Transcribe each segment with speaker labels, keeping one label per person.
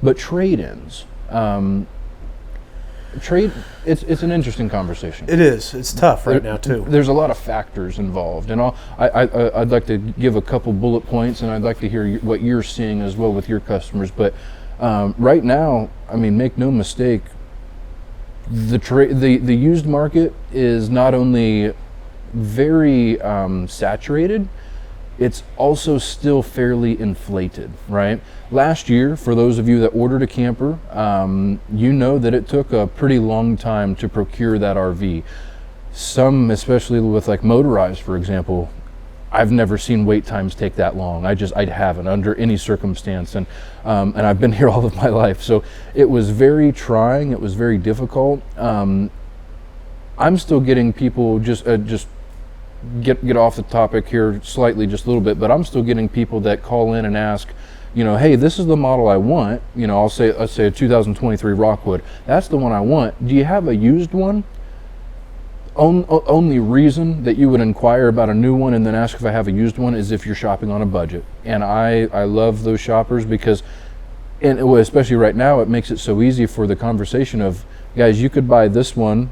Speaker 1: But trade-ins, it's an interesting conversation.
Speaker 2: It is. It's tough right now too.
Speaker 1: There's a lot of factors involved, and I'd like to give a couple bullet points, and I'd like to hear what you're seeing as well with your customers. But right now, I mean, make no mistake, the used market is not only very saturated, it's also still fairly inflated, right? Last year, for those of you that ordered a camper, you know that it took a pretty long time to procure that RV. Some, especially with like motorized, for example, I've never seen wait times take that long. I haven't under any circumstance, and I've been here all of my life. So it was very trying. It was very difficult. I'm still getting people just get off the topic here slightly, just a little bit, but I'm still getting people that call in and ask, hey, this is the model I want. Let's say a 2023 Rockwood. That's the one I want. Do you have a used one? Only reason that you would inquire about a new one and then ask if I have a used one is if you're shopping on a budget. And I love those shoppers because, and especially right now, it makes it so easy for the conversation of, guys, you could buy this one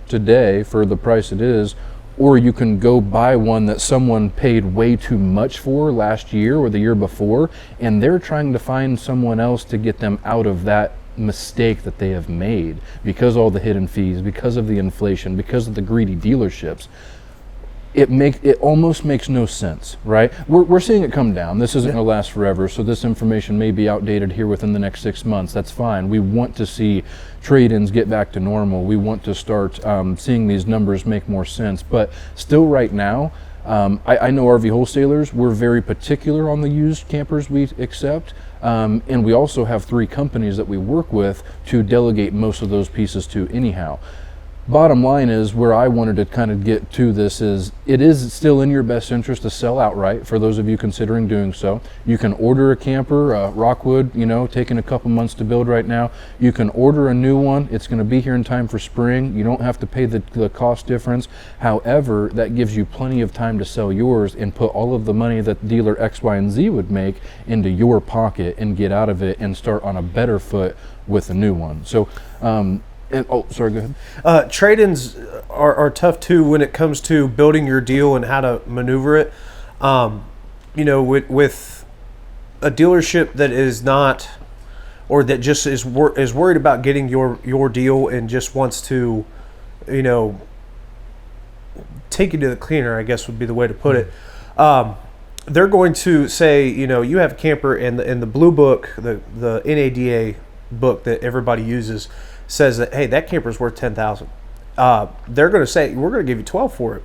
Speaker 1: today for the price it is, or you can go buy one that someone paid way too much for last year or the year before, and they're trying to find someone else to get them out of that mistake that they have made because all the hidden fees, because of the inflation, because of the greedy dealerships. It almost makes no sense, right? We're seeing it come down. This isn't going to last forever, so this information may be outdated here within the next 6 months. That's fine. We want to see trade-ins get back to normal. We want to start seeing these numbers make more sense. But still right now, I know RV Wholesalers, we're very particular on the used campers we accept. And we also have 3 companies that we work with to delegate most of those pieces to anyhow. Bottom line is, where I wanted to kind of get to this is, it is still in your best interest to sell outright for those of you considering doing so. You can order a camper, Rockwood, taking a couple months to build right now. You can order a new one. It's going to be here in time for spring. You don't have to pay the cost difference. However, that gives you plenty of time to sell yours and put all of the money that dealer X, Y, and Z would make into your pocket and get out of it and start on a better foot with a new one. So, sorry, go ahead.
Speaker 2: Trade-ins are tough too when it comes to building your deal and how to maneuver it. With a dealership that is not, or that just is worried about getting your deal and just wants to, take you to the cleaner, I guess would be the way to put it. They're going to say, you have a camper, and the blue book, the NADA book that everybody uses, says that, hey, that camper's worth $10,000. They're going to say, we're going to give you $12,000 for it,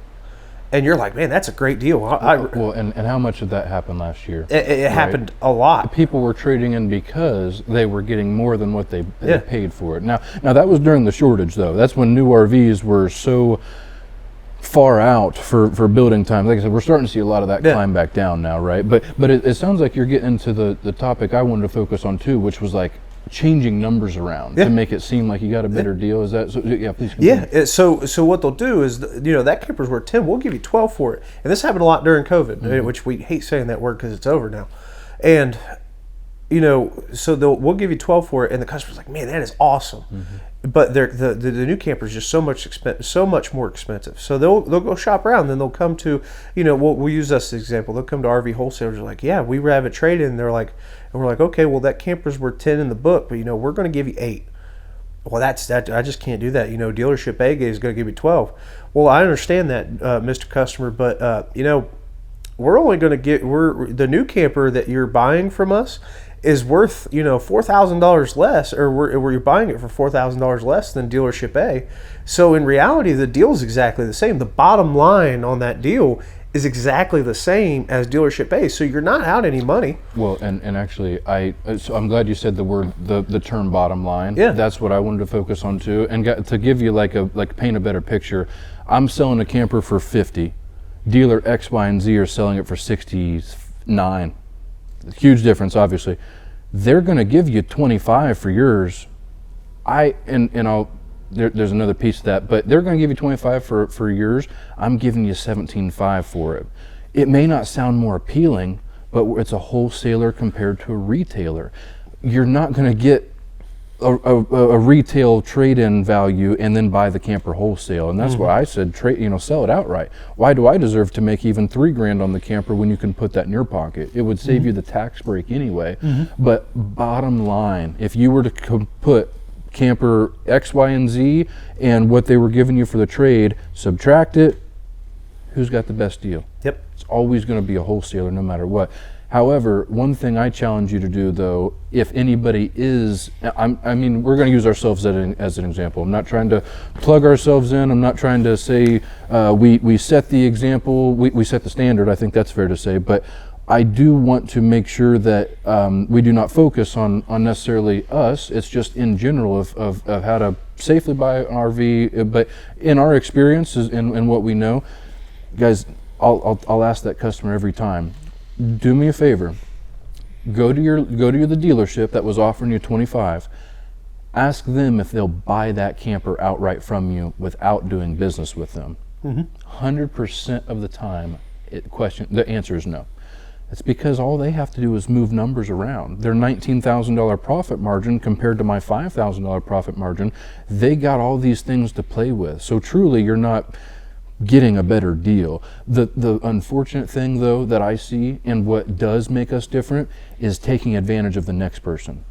Speaker 2: and you're like, man, that's a great deal.
Speaker 1: And how much did that happen last year?
Speaker 2: It happened a lot.
Speaker 1: People were trading in because they were getting more than what they paid for it. Now that was during the shortage, though. That's when new RVs were so far out for building time. Like I said, we're starting to see a lot of that climb back down now, right? But it sounds like you're getting into the topic I wanted to focus on too, which was like changing numbers around to make it seem like you got a better deal. Is that so? Yeah, please continue.
Speaker 2: Yeah. So what they'll do is, that camper's worth 10. We'll give you 12 for it. And this happened a lot during COVID, which we hate saying that word because it's over now. And so we'll give you 12 for it, and the customer's like, man, that is awesome. But the new camper is just so much more expensive. So they'll go shop around, then they'll come to, we'll use us as an example. They'll come to RV Wholesalers. They're like, yeah, we have a trade in. They're like, and we're like, okay, well, that camper's worth 10 in the book, but we're going to give you 8. Well, that's that. I just can't do that. Dealership A is going to give you 12. Well, I understand that, Mr. Customer, but we're only going to the new camper that you're buying from us is worth $4,000 less, or we're buying it for $4,000 less than dealership A. So in reality, the deal is exactly the same. The bottom line on that deal is exactly the same as dealership A. So you're not out any money.
Speaker 1: Well, and actually, so I'm glad you said the term bottom line.
Speaker 2: Yeah,
Speaker 1: that's what I wanted to focus on too. And to give you paint a better picture, I'm selling a camper for 50. Dealer X, Y, and Z are selling it for 69. Huge difference, obviously. They're going to give you 25 for yours. There's another piece of that, but they're going to give you 25 for yours. I'm giving you 17.5 for it. It may not sound more appealing, but it's a wholesaler compared to a retailer. you're not going to get a retail trade-in value and then buy the camper wholesale. And that's why I said sell it outright. Why do I deserve to make even $3,000 on the camper when you can put that in your pocket? It would save you the tax break anyway. But bottom line, if you were to put camper X, Y, and Z and what they were giving you for the trade, subtract it, who's got the best deal?
Speaker 2: Yep.
Speaker 1: It's always going to be a wholesaler no matter what. However, one thing I challenge you to do, though, if anybody is, I mean, we're going to use ourselves as an example. I'm not trying to plug ourselves in. I'm not trying to say we set the example, we set the standard. I think that's fair to say. But I do want to make sure that we do not focus on necessarily us. It's just in general of how to safely buy an RV. But in our experiences and what we know, guys, I'll ask that customer every time. Do me a favor. Go to the dealership that was offering you 25. Ask them if they'll buy that camper outright from you without doing business with them. 100% of the time, the answer is no. It's because all they have to do is move numbers around. Their $19,000 profit margin compared to my $5,000 profit margin, they got all these things to play with. So truly, you're not getting a better deal. The unfortunate thing, though, that I see and what does make us different is taking advantage of the next person.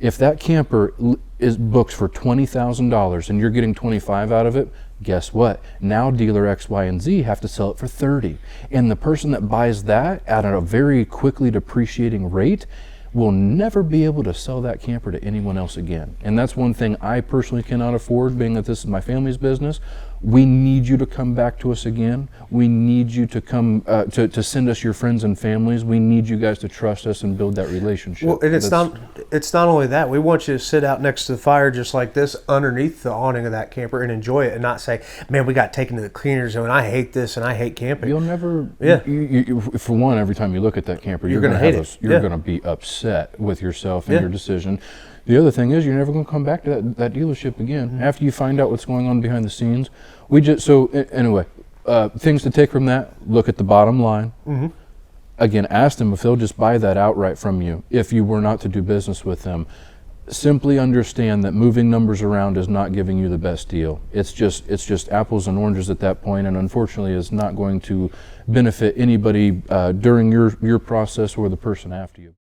Speaker 1: If that camper is booked for $20,000 and you're getting 25 out of it, guess what? Now dealer X, Y, and Z have to sell it for 30. And the person that buys that at a very quickly depreciating rate will never be able to sell that camper to anyone else again. And that's one thing I personally cannot afford, being that this is my family's business. We need you to come back to us again. We need you to come to send us your friends and families. We need you guys to trust us and build that relationship.
Speaker 2: Well, and it's not only that. We want you to sit out next to the fire just like this underneath the awning of that camper and enjoy it, and not say, man, we got taken to the cleaner zone. I hate this and I hate camping.
Speaker 1: You'll never,
Speaker 2: you,
Speaker 1: for one, every time you look at that camper, you're
Speaker 2: going to hate it.
Speaker 1: You're going to be upset with yourself and your decision. The other thing is, you're never going to come back to that dealership again after you find out what's going on behind the scenes. Anyway, things to take from that: look at the bottom line. Again, ask them if they'll just buy that outright from you if you were not to do business with them. Simply understand that moving numbers around is not giving you the best deal. It's just apples and oranges at that point, and unfortunately is not going to benefit anybody during your process or the person after you.